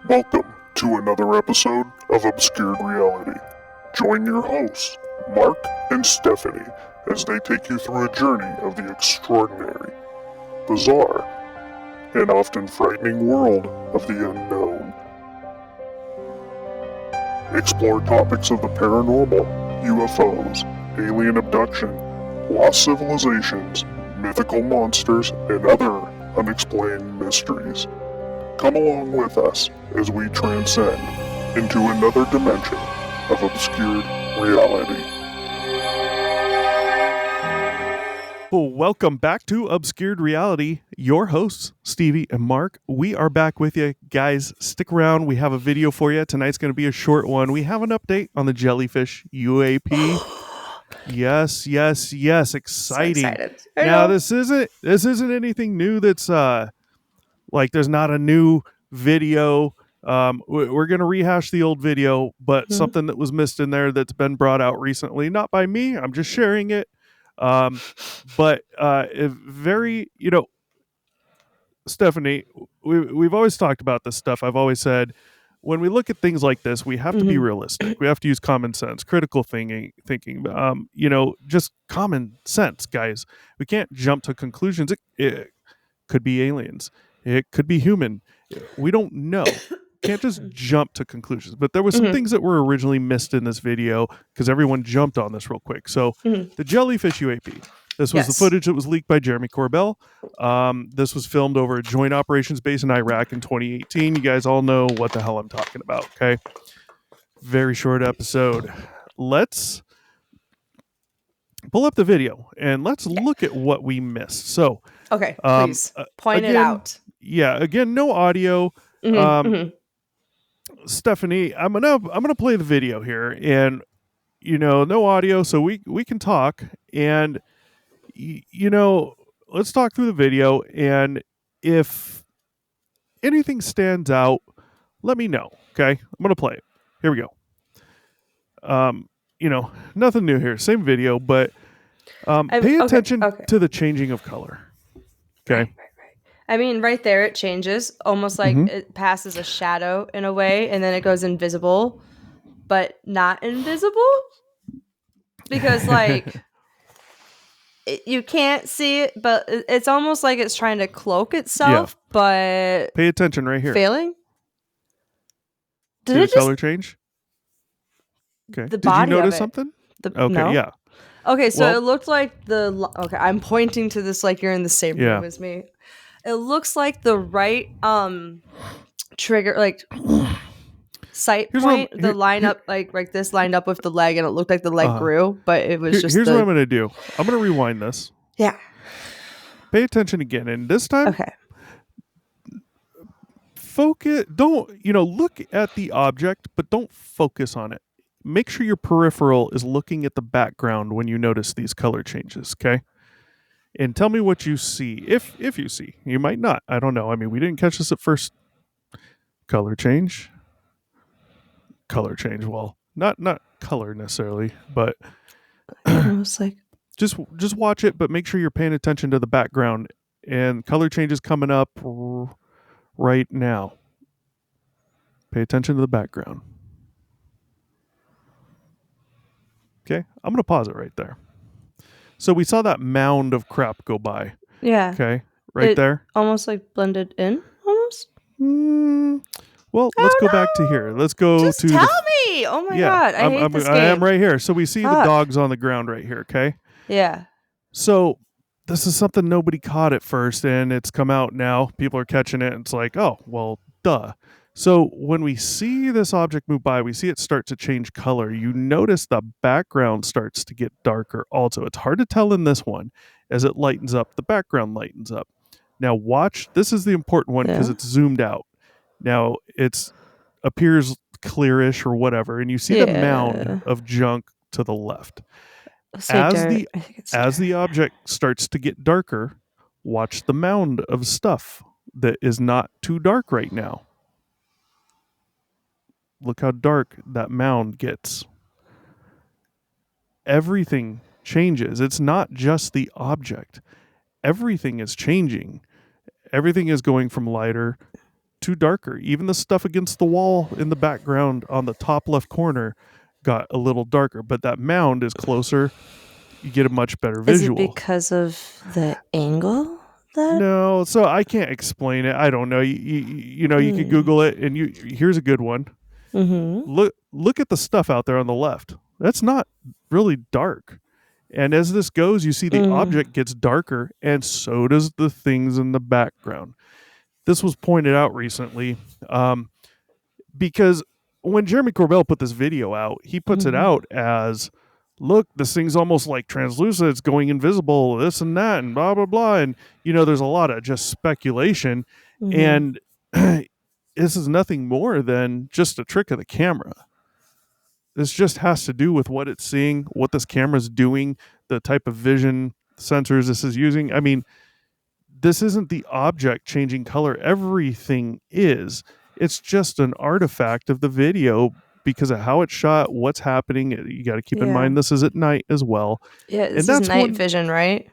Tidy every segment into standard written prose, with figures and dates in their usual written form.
Welcome to another episode of Obscured Reality. Join your hosts, Mark and Stephanie, as they take you through a journey of the extraordinary, bizarre, and often frightening world of the unknown. Explore topics of the paranormal, UFOs, alien abduction, lost civilizations, mythical monsters, and other unexplained mysteries. Come along with us as we transcend into another dimension of obscured reality. Well, welcome back to Obscured Reality. Your hosts, Stevie and Mark. We are back with you. Guys, stick around. We have a video for you. Tonight's going to be a short one. We have an update on the Jellyfish UAP. Yes. Exciting. So excited. Now, this isn't anything new that's like there's not a new video. We're going to rehash the old video, but something that was missed in there that's been brought out recently, not by me. I'm just sharing it. But very, Stephanie, we've always talked about this stuff. I've always said, when we look at things like this, we have to be realistic. We have to use common sense, critical thinking, just common sense, guys. We can't jump to conclusions. It could be aliens. It could be human. We don't know. Can't just jump to conclusions. But there were some things that were originally missed in this video because everyone jumped on this real quick. So the Jellyfish UAP. This was the footage that was leaked by Jeremy Corbell. This was filmed over a joint operations base in Iraq in 2018. You guys all know what the hell I'm talking about, okay? Very short episode. Let's pull up the video and let's look at what we missed. So, okay, please point it out. Yeah, again, no audio. Stephanie, I'm gonna play the video here, and no audio, so we can talk, and let's talk through the video, and if anything stands out, let me know. Okay, I'm gonna play it. Here we go. Nothing new here, same video, but pay attention to the changing of color. Okay. Right. I mean, right there it changes, almost like it passes a shadow in a way, and then it goes invisible, but not invisible, because you can't see it, but it's almost like it's trying to cloak itself. Yeah. But pay attention right here. Failing. Did the color change? Okay. Did you notice something? Okay. No? Yeah. Okay, so it looked like I'm pointing to this like you're in the same room as me. It looks like the right trigger, like sight point, the lineup, like this lined up with the leg, and it looked like the leg grew, but it was just. Here's what I'm going to do. I'm going to rewind this. Yeah. Pay attention again, and this time, okay. Focus. Don't look at the object, but don't focus on it. Make sure your peripheral is looking at the background when you notice these color changes. Okay. And tell me what you see. If you see, you might not. I don't know. I mean, we didn't catch this at first. Color change. Well, not color necessarily, but almost like just watch it. But make sure you're paying attention to the background. And color change is coming up right now. Pay attention to the background. Okay, I'm gonna pause it right there. So we saw that mound of crap go by. Yeah. Okay. Right there. Almost like blended in, almost. Well, let's go back to here. Let's go Just to. Tell me. Oh my god, I hate this game. I am right here. So we see the dogs on the ground right here. Okay. Yeah. So this is something nobody caught at first, and it's come out now. People are catching it, and it's like, oh, well, duh. So when we see this object move by, we see it start to change color. You notice the background starts to get darker also. It's hard to tell in this one. As it lightens up, the background lightens up. Now watch. This is the important one because it's zoomed out. Now it appears clearish or whatever, and you see the mound of junk to the left. As the object starts to get darker, watch the mound of stuff that is not too dark right now. Look how dark that mound gets. Everything changes. It's not just the object. Everything is changing. Everything is going from lighter too darker. Even the stuff against the wall in the background on the top left corner got a little darker, but that mound is closer. You get a much better Is it visual. because of the angle? No, so I can't explain it. I don't know. You know, you could Google it, and here's a good one. Look at the stuff out there on the left. That's not really dark. And as this goes, you see the object gets darker, and so does the things in the background. This was pointed out recently because when Jeremy Corbell put this video out, he puts it out as, look, this thing's almost like translucent. It's going invisible, this and that, and blah, blah, blah. And, you know, there's a lot of just speculation. And this is nothing more than just a trick of the camera. This just has to do with what it's seeing, what this camera's doing, the type of vision sensors this is using. I mean, this isn't the object changing color. Everything is. It's just an artifact of the video because of how it's shot, what's happening. You got to keep in mind this is at night as well. Yeah, this is night vision, right?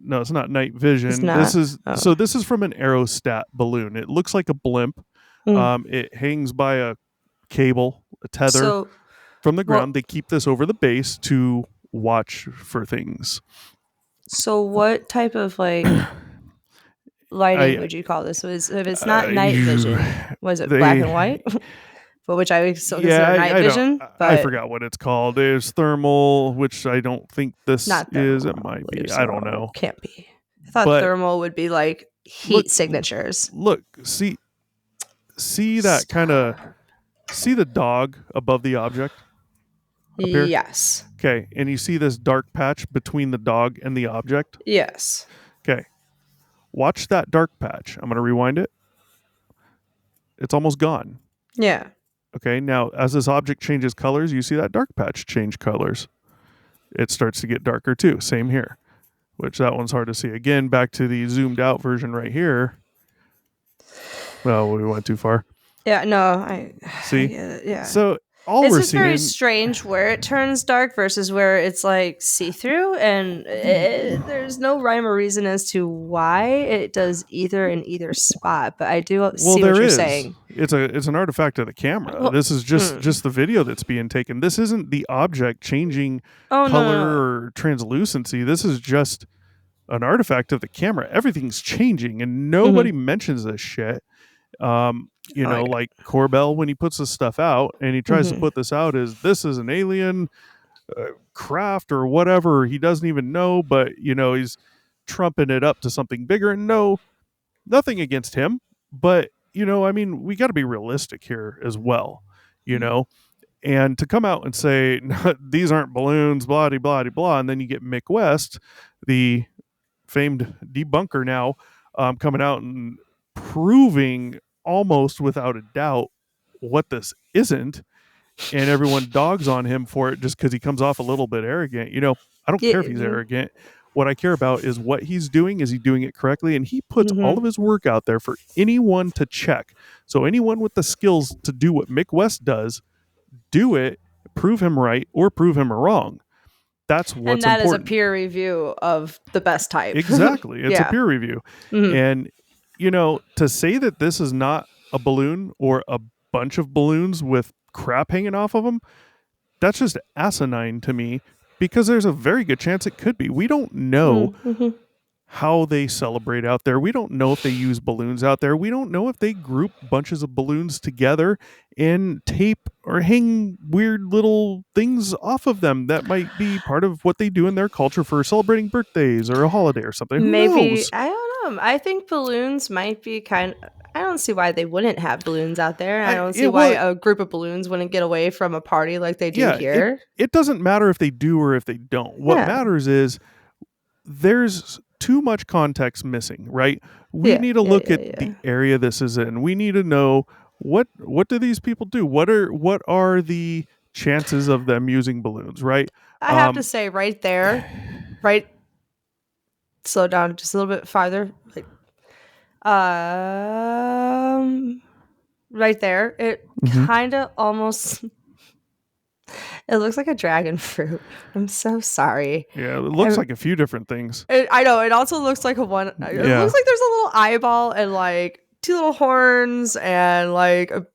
No, it's not night vision. It's not? This is so this is from an aerostat balloon. It looks like a blimp. It hangs by a cable, a tether from the ground. They keep this over the base to watch for things. So what type of like lighting would you call this? If it's not night vision, was it black and white? But which I would still consider night vision. But I forgot what it's called. There's thermal, which I don't think this is. It might be. I don't know. Can't be. I thought thermal would be like heat signatures. Look, see that kind of, see the dog above the object? Yes. Okay, and you see this dark patch between the dog and the object? Yes. Okay. Watch that dark patch. I'm going to rewind it. It's almost gone. Yeah. Okay, now as this object changes colors, you see that dark patch change colors. It starts to get darker too. Same here, which that one's hard to see. Again, back to the zoomed out version right here. Well, we went too far. Yeah, no, I see. Yeah. So all it's we're just seeing, very strange where it turns dark versus where it's like see-through, and there's no rhyme or reason as to why it does either in either spot. But I do see what you're saying. It's an artifact of the camera. Well, this is just the video that's being taken. This isn't the object changing color or translucency. This is just an artifact of the camera. Everything's changing, and nobody mentions this shit. You know, like Corbell, when he puts this stuff out and he tries to put this out as this is an alien craft or whatever, he doesn't even know, but you know, he's trumping it up to something bigger. And no, nothing against him, but you know, I mean, we got to be realistic here as well, you know, and to come out and say these aren't balloons, blah, blah, blah, blah, and then you get Mick West, the famed debunker now, coming out and proving almost without a doubt what this isn't, and everyone dogs on him for it just because he comes off a little bit arrogant. You know, I don't care if he's arrogant. What I care about is what he's doing. Is he doing it correctly? And he puts all of his work out there for anyone to check. So anyone with the skills to do what Mick West does, do it, prove him right or prove him wrong. That's what's important. And that is a peer review of the best type. Exactly. It's a peer review. And you know, to say that this is not a balloon or a bunch of balloons with crap hanging off of them, that's just asinine to me, because there's a very good chance it could be. We don't know how they celebrate out there. We don't know if they use balloons out there. We don't know if they group bunches of balloons together and tape or hang weird little things off of them that might be part of what they do in their culture for celebrating birthdays or a holiday or something. Who knows? I don't know. I think balloons might be I don't see why they wouldn't have balloons out there. I don't see why a group of balloons wouldn't get away from a party like they do here. It doesn't matter if they do or if they don't. What matters is there's too much context missing, right? We need to look at the area this is in. We need to know what do these people do? What are the chances of them using balloons, right? I have to say right there, slow down just a little bit farther. Like, right there, it kind of almost. It looks like a dragon fruit. I'm so sorry. Yeah, it looks like a few different things. I know. It also looks like it looks like there's a little eyeball and like two little horns and like a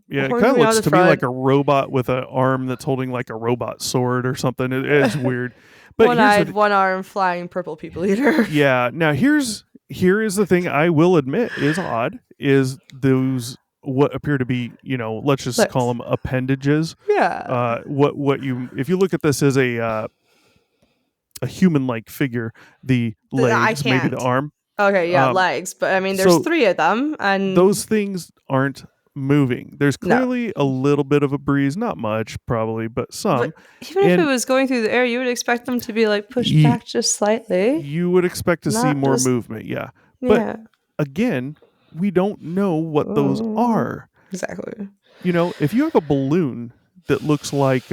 Yeah, it horn kind of coming out looks the to me front. like a robot with an arm that's holding like a robot sword or something. It's weird. But One-eyed, one-arm, flying purple people eater. yeah. Now here is the thing I will admit is odd is those what appear to be, let's just call them appendages. Yeah. What you if you look at this as a human-like figure, the legs, maybe the arm. Okay, yeah, legs. But I mean, there's so 3 of them, and those things aren't moving. There's No. clearly a little bit of a breeze, not much probably, but some. But even if it was going through the air, you would expect them to be like pushed back just slightly. You would expect to see Not more just- movement, yeah. Yeah. But again, we don't know what those are. Exactly. If you have a balloon that looks like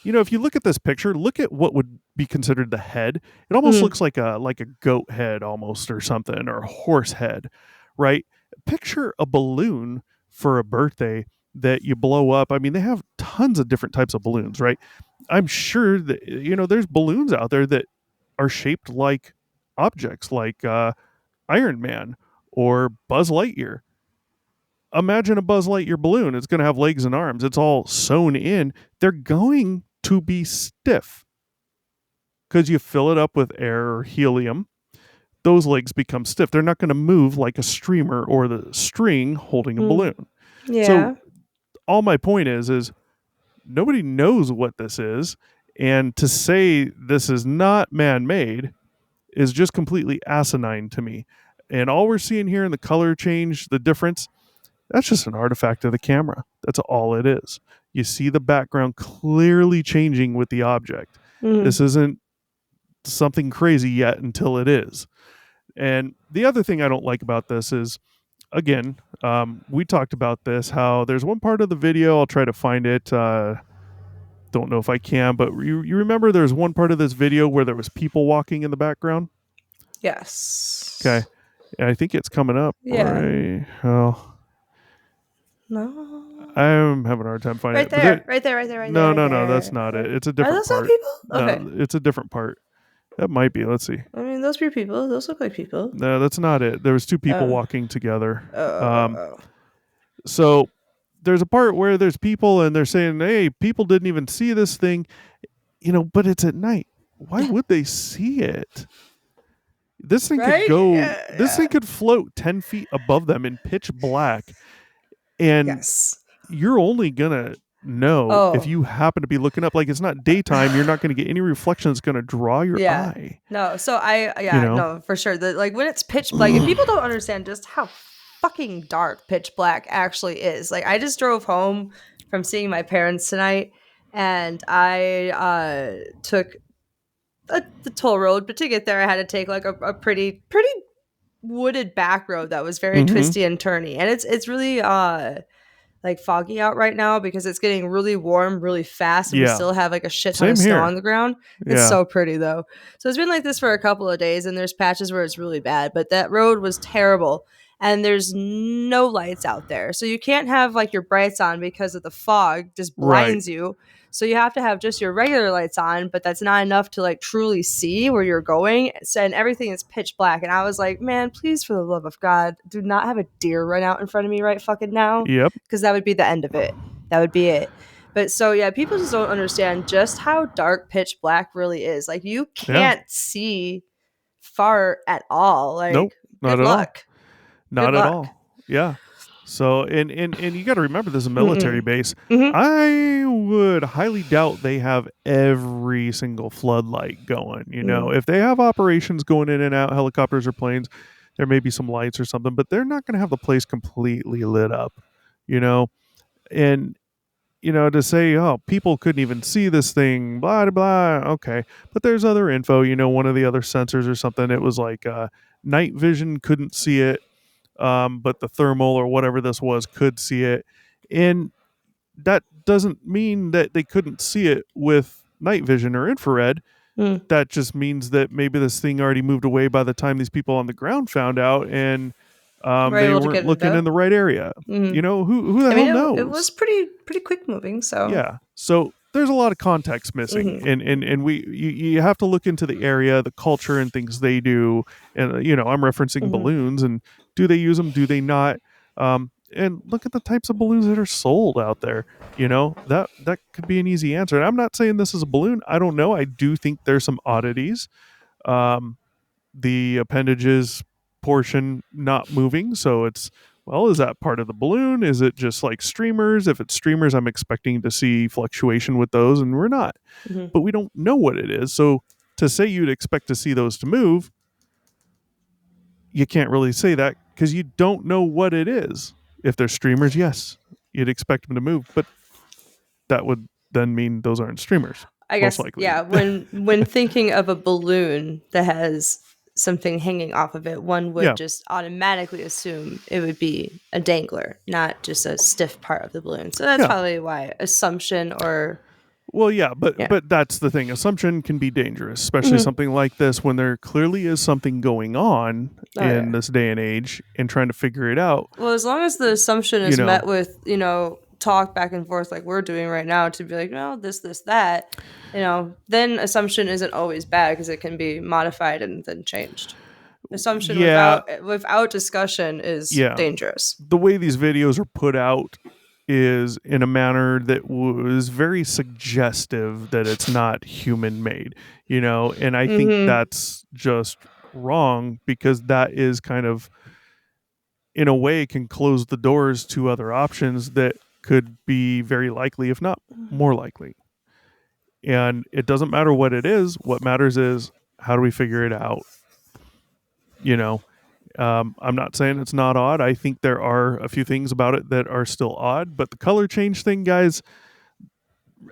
if you look at this picture, look at what would be considered the head. It almost looks like a goat head almost or something, or a horse head, right? Picture a balloon for a birthday that you blow up. I mean, they have tons of different types of balloons, right? I'm sure that there's balloons out there that are shaped like objects like Iron Man or Buzz Lightyear. Imagine a Buzz Lightyear balloon. It's going to have legs and arms. It's all sewn in. They're going to be stiff because you fill it up with air or helium. Those legs become stiff. They're not going to move like a streamer or the string holding a balloon. Yeah. So all my point is nobody knows what this is. And to say this is not man-made is just completely asinine to me. And all we're seeing here in the color change, the difference, that's just an artifact of the camera. That's all it is. You see the background clearly changing with the object. This isn't something crazy yet until it is. And the other thing I don't like about this is, again, we talked about this, how there's one part of the video, I'll try to find it, don't know if I can, but you remember there's one part of this video where there was people walking in the background? Yes. Okay. And I think it's coming up. Yeah. Right? Oh. No. I'm having a hard time finding Right there. Right there. No, that's not it. It's a different Are those part. not people? Okay. No, it's a different part. That might be. Let's see. I mean, those are people. Those look like people. No, that's not it. There was 2 people walking together. Oh. So there's a part where there's people and they're saying, hey, people didn't even see this thing, but it's at night. Why would they see it? This thing could go, this thing could float 10 feet above them in pitch black. And you're only going to know if you happen to be looking up. Like, it's not daytime. You're not going to get any reflection that's going to draw your eye. No, so no, for sure. When it's pitch black, if people don't understand just how fucking dark pitch black actually is. Like, I just drove home from seeing my parents tonight, and I took the toll road, but to get there, I had to take like a pretty wooded back road that was very twisty and turny, and it's really like foggy out right now because it's getting really warm really fast, and we still have like a shit ton of snow on the ground. It's so pretty though. So it's been like this for a couple of days, and there's patches where it's really bad, but that road was terrible, and there's no lights out there, so you can't have like your brights on because of the fog just blinds you. So you have to have just your regular lights on, but that's not enough to like truly see where you're going. So, and everything is pitch black. And I was like, man, please, for the love of God, do not have a deer run out in front of me right fucking now. Yep. Because that would be the end of it. That would be it. But so, yeah, people just don't understand just how dark pitch black really is. Like, you can't see far at all. Like, nope, not good at luck. All. Not good at luck. all. Yeah. So, and you got to remember, this is a military base. Mm-hmm. I would highly doubt they have every single floodlight going. If they have operations going in and out, helicopters or planes, there may be some lights or something, but they're not going to have the place completely lit up, And, to say, oh, people couldn't even see this thing, blah, blah, blah. Okay. But there's other info, one of the other sensors or something. It was like night vision couldn't see it. But the thermal or whatever this was could see it. And that doesn't mean that they couldn't see it with night vision or infrared. That just means that maybe this thing already moved away by the time these people on the ground found out, and they weren't looking in the right area. Who the hell knows? It was pretty quick moving. So yeah. So there's a lot of context missing, and you have to look into the area, the culture, and things they do. And I'm referencing balloons, and do they use them? Do they not? And look at the types of balloons that are sold out there. That could be an easy answer. And I'm not saying this is a balloon. I don't know. I do think there's some oddities. The appendages portion not moving, so it's, well, is that part of the balloon? Is it just like streamers? If it's streamers, I'm expecting to see fluctuation with those, and we're not. But we don't know what it is. So to say you'd expect to see those to move, you can't really say that because you don't know what it is. If they're streamers, yes, you'd expect them to move, but that would then mean those aren't streamers. I guess, likely. yeah, when thinking of a balloon that has something hanging off of it, one would just automatically assume it would be a dangler, not just a stiff part of the balloon. So that's probably why assumption or... Well, but that's the thing. Assumption can be dangerous, especially something like this when there clearly is something going on in this day and age and trying to figure it out. Well, as long as the assumption is met with, talk back and forth like we're doing right now to be like, no, this, that, then assumption isn't always bad because it can be modified and then changed. Assumption without discussion is dangerous. The way these videos are put out is in a manner that was very suggestive that it's not human made, and I think that's just wrong because that is kind of, in a way, can close the doors to other options that could be very likely, if not more likely. And it doesn't matter what it is. What matters is, how do we figure it out? I'm not saying it's not odd. I think there are a few things about it that are still odd, but the color change thing, guys,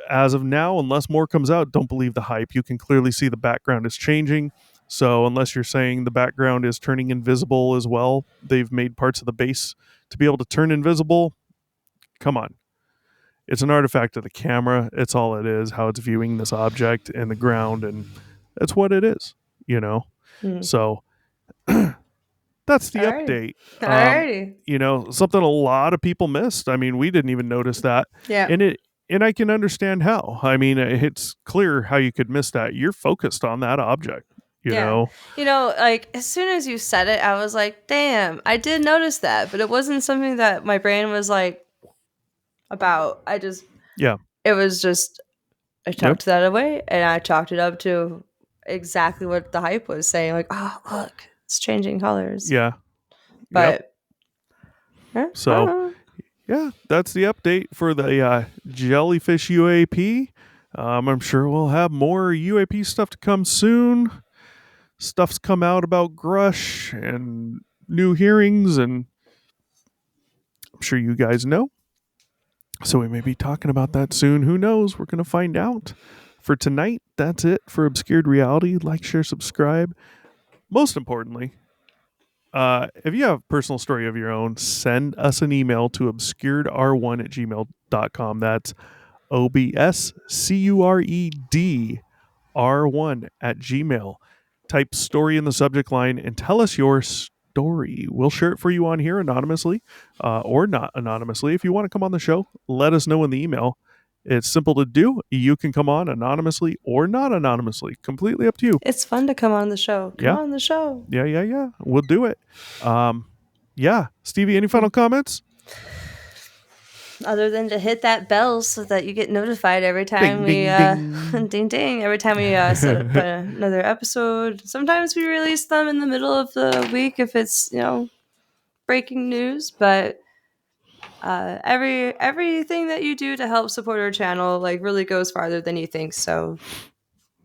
as of now, unless more comes out, don't believe the hype. You can clearly see the background is changing. So unless you're saying the background is turning invisible as well, they've made parts of the base to be able to turn invisible. Come on. It's an artifact of the camera. It's all it is, how it's viewing this object and the ground, and that's what it is, So that's the update. Alrighty. Something a lot of people missed. I mean, we didn't even notice that. Yeah. And I can understand how. I mean, it's clear how you could miss that. You're focused on that object, you know? Like, as soon as you said it, I was like, damn, I did notice that. But it wasn't something that my brain was like, about. It was just, I tucked that away, and I chalked it up to exactly what the hype was saying. Like, oh, look, it's changing colors. Yeah. But so that's the update for the Jellyfish UAP. I'm sure we'll have more UAP stuff to come soon. Stuff's come out about Grush and new hearings, and I'm sure you guys know. So we may be talking about that soon. Who knows? We're going to find out. For tonight, that's it for Obscured Reality. Like, share, subscribe. Most importantly, if you have a personal story of your own, send us an email to obscuredr1@gmail.com. That's obscuredr1@gmail. Type story in the subject line and tell us your story. We'll share it for you on here anonymously or not anonymously. If you want to come on the show, let us know in the email. It's simple to do. You can come on anonymously or not anonymously. Completely up to you. It's fun to come on the show. Come on the show. Yeah. We'll do it. Stevie, any final comments? Other than to hit that bell so that you get notified every time ding ding every time we set up another episode. Sometimes we release them in the middle of the week if it's breaking news, but everything that you do to help support our channel really goes farther than you think. So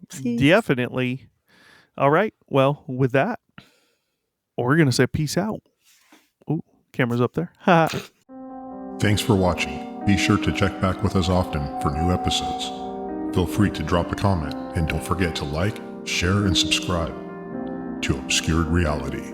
please. Definitely. All right. Well, with that, we're gonna say peace out. Ooh, camera's up there. Thanks for watching. Be sure to check back with us often for new episodes. Feel free to drop a comment, and don't forget to like, share, and subscribe to Obscured Reality.